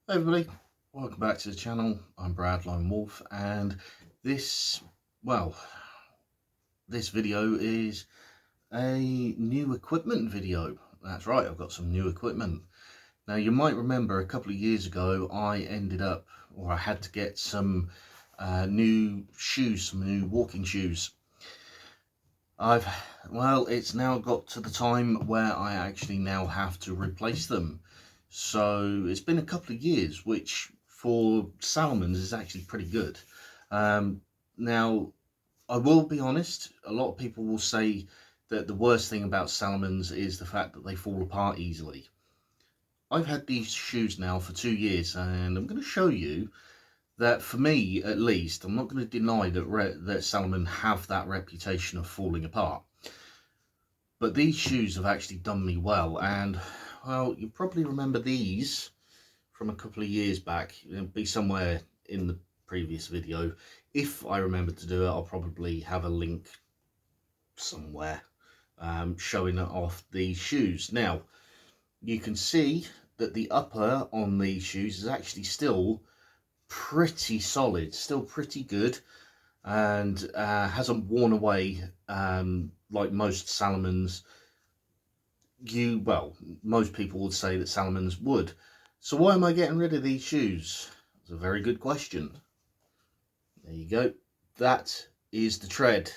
Hey everybody, welcome back to the channel. I'm Brad Lone Wolf, and this, well, this video is a new equipment video. That's right, I've got some new equipment. Now you might remember a couple of years ago I had to get some new shoes, some new walking shoes. It's now got to the time where I actually now have to replace them. So it's been a couple of years, which for Salomons is actually pretty good. Now, I will be honest, a lot of people will say that the worst thing about Salomons is the fact that they fall apart easily. I've had these shoes now for 2 years, and I'm going to show you that, for me at least, I'm not going to deny that Salomon have that reputation of falling apart. But these shoes have actually done me well, and well, you probably remember these from a couple of years back. It'll be somewhere in the previous video. If I remember to do it, I'll probably have a link somewhere showing off these shoes. Now, you can see that the upper on these shoes is actually still pretty solid, still pretty good, and hasn't worn away like most Salomons. Most people would say that Salomons would. So why am I getting rid of these shoes? It's a very good question. There you go. That is the tread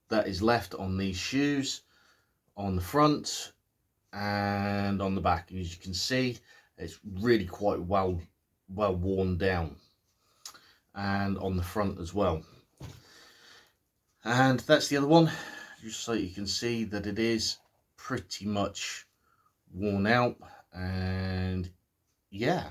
that is left on these shoes, on the front and on the back. And as you can see, it's really quite well worn down, and on the front as well. And that's the other one, just so you can see that it is pretty much worn out. And yeah,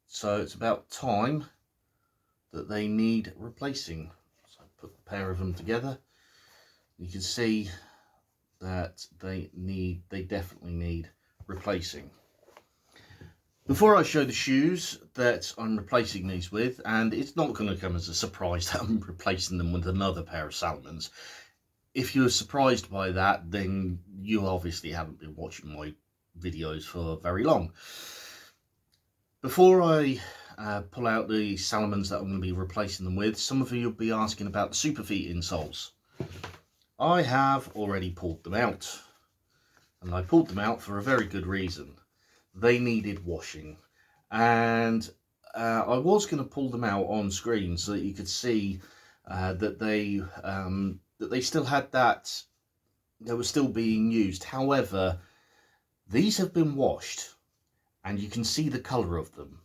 so it's about time that they need replacing. So I put a pair of them together. You can see that they definitely need replacing. Before I show the shoes that I'm replacing these with, and it's not going to come as a surprise that I'm replacing them with another pair of Salomons. If you're surprised by that, then you obviously haven't been watching my videos for very long. Before I pull out the Salomons that I'm going to be replacing them with, some of you will be asking about the Superfeet insoles. I have already pulled them out, and I pulled them out for a very good reason. They needed washing, and I was going to pull them out on screen so that you could see that they still had that, they were still being used. However, these have been washed, and you can see the colour of them.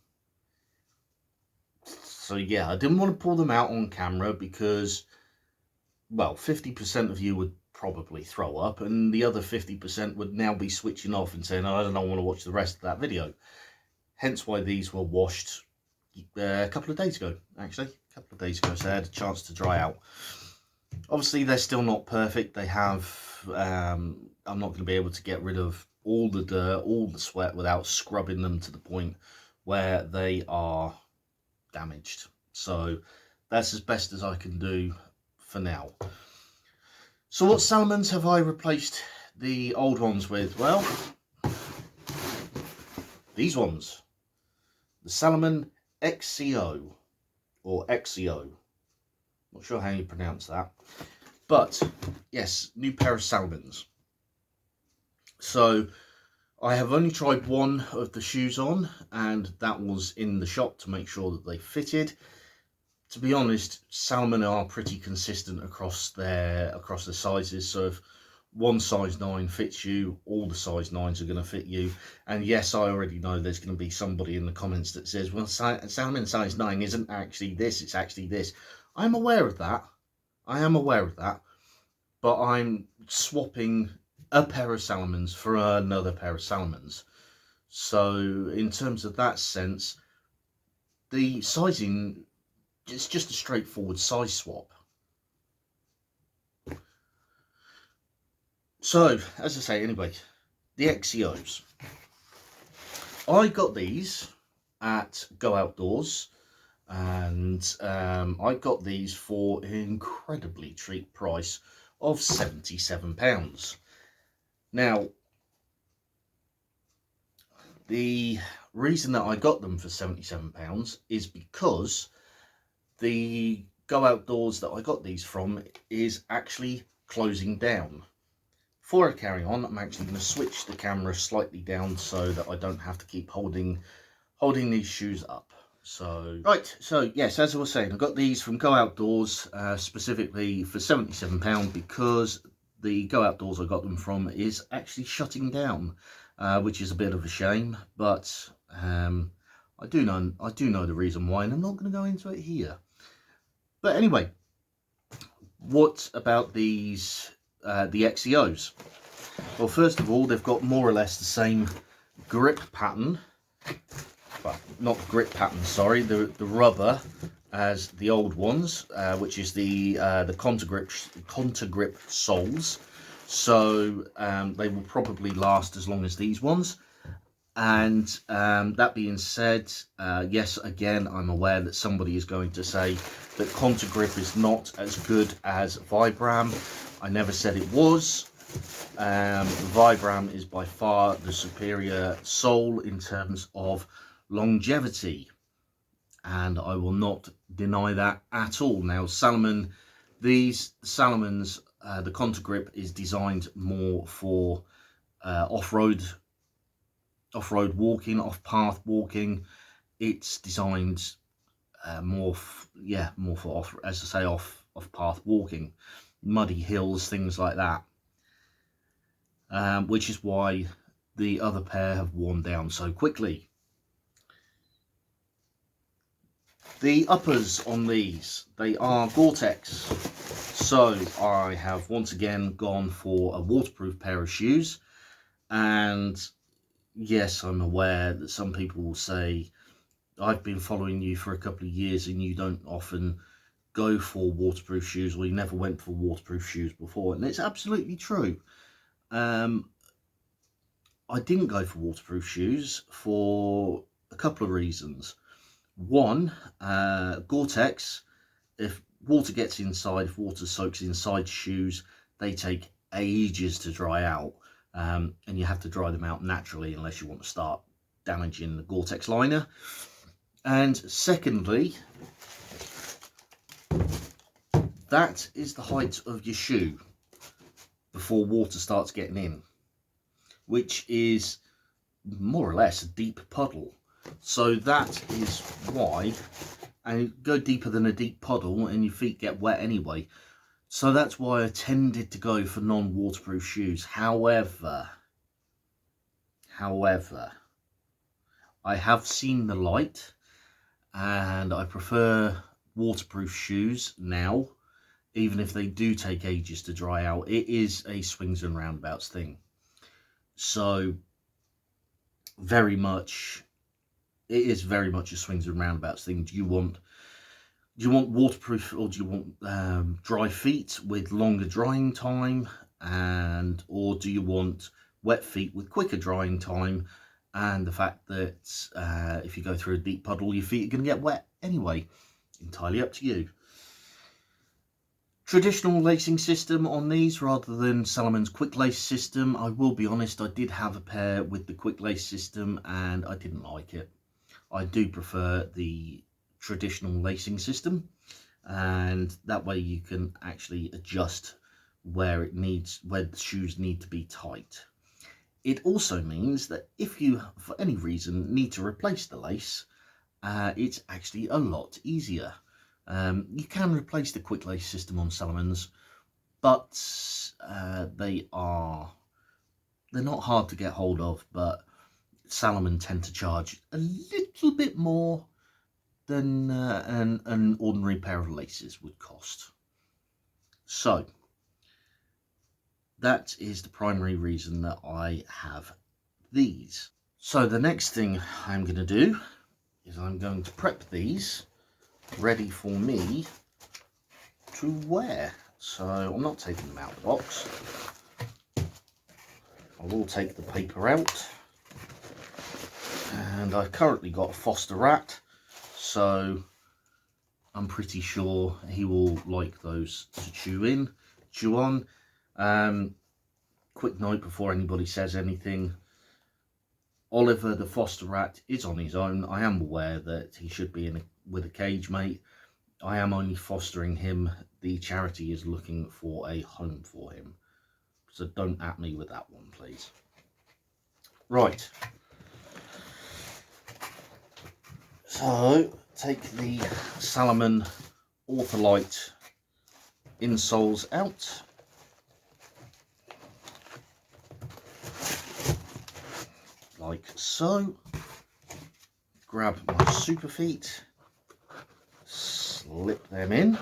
So yeah, I didn't want to pull them out on camera because, well, 50% of you would probably throw up, and the other 50% would now be switching off and saying, oh, I don't want to watch the rest of that video. Hence why these were washed a couple of days ago, actually. A couple of days ago, so I had a chance to dry out. Obviously, they're still not perfect. They have, I'm not going to be able to get rid of all the dirt, all the sweat without scrubbing them to the point where they are damaged. So that's as best as I can do for now. So what Salomons have I replaced the old ones with? Well, these ones. The Salomon Exeo, or Exeo. Not sure how you pronounce that. But, yes, new pair of Salomons. So, I have only tried one of the shoes on, and that was in the shop to make sure that they fitted. To be honest, Salomon are pretty consistent across the sizes. So if one size 9 fits you, all the size 9s are going to fit you. And yes, I already know there's going to be somebody in the comments that says, well, Salomon size 9 isn't actually this, it's actually this. I'm aware of that. I am aware of that. But I'm swapping a pair of Salomons for another pair of Salomons. So in terms of that sense, the sizing, it's just a straightforward size swap. So, as I say, anyway, the Exeos. I got these at Go Outdoors, and I got these for an incredibly cheap price of £77. Now, the reason that I got them for £77 is because the Go Outdoors that I got these from is actually closing down. Before I carry on, I'm actually going to switch the camera slightly down so that I don't have to keep holding these shoes up. So yes, as I was saying, I got these from Go Outdoors specifically for £77 because the Go Outdoors I got them from is actually shutting down, which is a bit of a shame, but I do know the reason why, and I'm not going to go into it here. But anyway, what about these the Exeos? Well, first of all, they've got more or less the same grip pattern. Well, not grip pattern, sorry, the rubber as the old ones, which is the Contagrip soles. So they will probably last as long as these ones. And that being said, yes, again, I'm aware that somebody is going to say that Contagrip is not as good as Vibram. I never said it was. Vibram is by far the superior sole in terms of longevity, and I will not deny that at all. Now, these Salomons, the Contagrip is designed more for off-road walking, off-path walking. It's designed more for off-path walking, muddy hills, things like that. Which is why the other pair have worn down so quickly. The uppers on these, they are Gore-Tex. So I have once again gone for a waterproof pair of shoes. And yes, I'm aware that some people will say, I've been following you for a couple of years and you don't often go for waterproof shoes, or you never went for waterproof shoes before. And it's absolutely true. I didn't go for waterproof shoes for a couple of reasons. One, Gore-Tex, if water gets inside, if water soaks inside shoes, they take ages to dry out, and you have to dry them out naturally unless you want to start damaging the Gore-Tex liner. And secondly, that is the height of your shoe before water starts getting in, which is more or less a deep puddle. So that is why, and you go deeper than a deep puddle and your feet get wet anyway. So that's why I tended to go for non-waterproof shoes. However, I have seen the light and I prefer waterproof shoes now, even if they do take ages to dry out. It is a swings and roundabouts thing. So it is very much a swings and roundabouts thing. Do you want waterproof, or do you want dry feet with longer drying time, or do you want wet feet with quicker drying time, and the fact that if you go through a deep puddle, your feet are going to get wet anyway? Entirely up to you. Traditional lacing system on these rather than Salomon's quick lace system. I will be honest, I did have a pair with the quick lace system and I didn't like it. I do prefer the traditional lacing system, and that way you can actually adjust where the shoes need to be tight. It also means that if you, for any reason, need to replace the lace, it's actually a lot easier. You can replace the quick lace system on Salomons, but they're not hard to get hold of, but Salomon tend to charge a little bit more than an ordinary pair of laces would cost. So that is the primary reason that I have these. So the next thing I'm going to do is I'm going to prep these ready for me to wear. So I'm not taking them out of the box. I will take the paper out. And I've currently got a foster rat, so I'm pretty sure he will like those to chew on. Quick note before anybody says anything: Oliver the foster rat is on his own. I am aware that he should be with a cage mate. I am only fostering him. The charity is looking for a home for him. So don't at me with that one, please. Right. So take the Salomon Ortholite insoles out. Like so. Grab my Superfeet. Slip them in.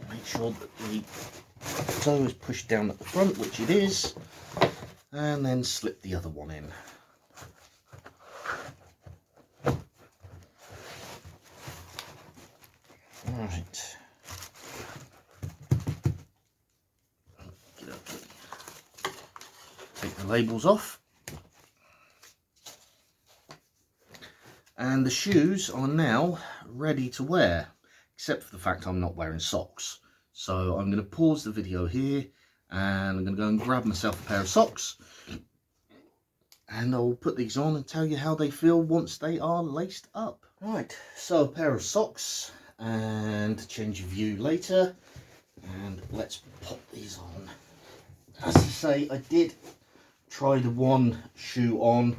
Make sure that the toe is pushed down at the front, which it is, and then slip the other one in. Right. Take the labels off. And the shoes are now ready to wear, except for the fact I'm not wearing socks. So I'm going to pause the video here and I'm going to go and grab myself a pair of socks. And I'll put these on and tell you how they feel once they are laced up. Right, so a pair of socks and change of view later. And let's pop these on. As I say, I did try the one shoe on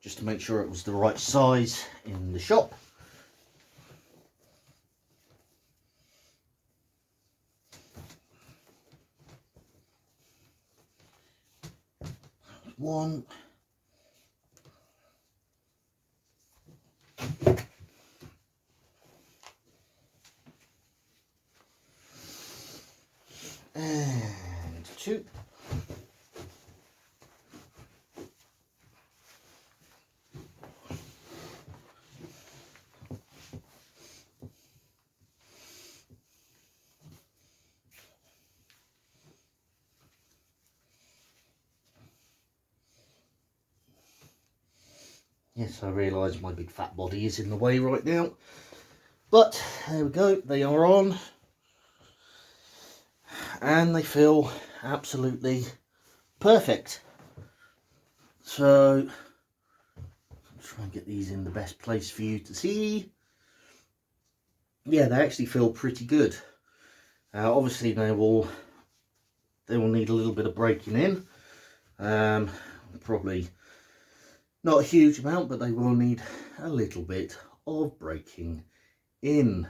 just to make sure it was the right size in the shop. One. And two. Yes, I realise my big fat body is in the way right now, but there we go, they are on, and they feel absolutely perfect. So, I'll try and get these in the best place for you to see. Yeah, they actually feel pretty good. Obviously, they will need a little bit of breaking in. Probably not a huge amount, but they will need a little bit of breaking in.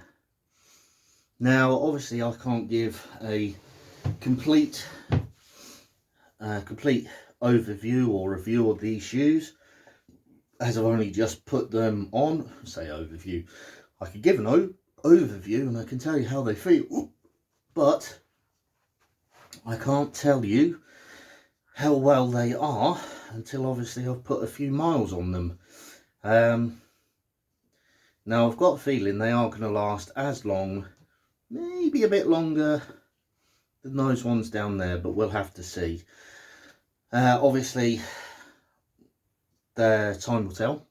Now, obviously, I can't give a complete overview or review of these shoes, as I've only just put them on. Say overview. I could give an overview and I can tell you how they feel, but I can't tell you how well they are until obviously I've put a few miles on them. Now I've got a feeling they are going to last as long, maybe a bit longer than those ones down there, but we'll have to see. Obviously the time will tell,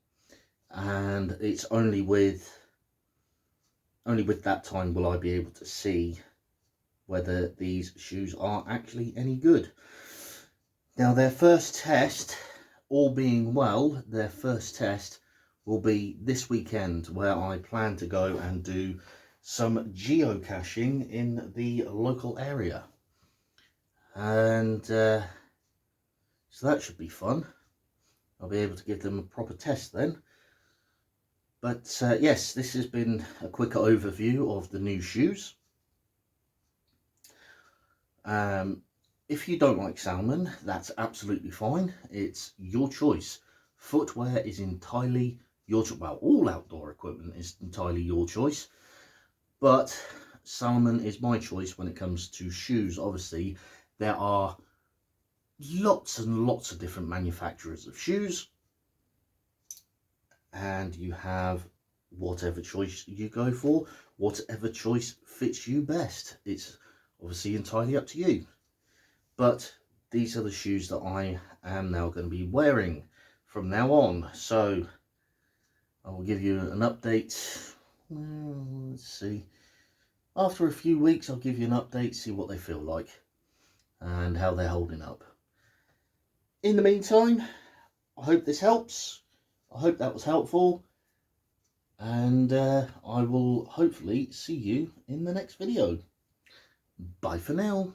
and it's only with that time will I be able to see whether these shoes are actually any good. Now their first test, all being well, their first test will be this weekend, where I plan to go and do some geocaching in the local area. And so that should be fun. I'll be able to give them a proper test then. But yes, this has been a quick overview of the new shoes. If you don't like Salomon, that's absolutely fine. It's your choice. Footwear is entirely your choice. Well, all outdoor equipment is entirely your choice. But Salomon is my choice when it comes to shoes. Obviously, there are lots and lots of different manufacturers of shoes. And you have whatever choice you go for, whatever choice fits you best. It's obviously entirely up to you. But these are the shoes that I am now going to be wearing from now on. So I will give you an update. Let's see. After a few weeks, I'll give you an update, see what they feel like and how they're holding up. In the meantime, I hope this helps. I hope that was helpful. And I will hopefully see you in the next video. Bye for now.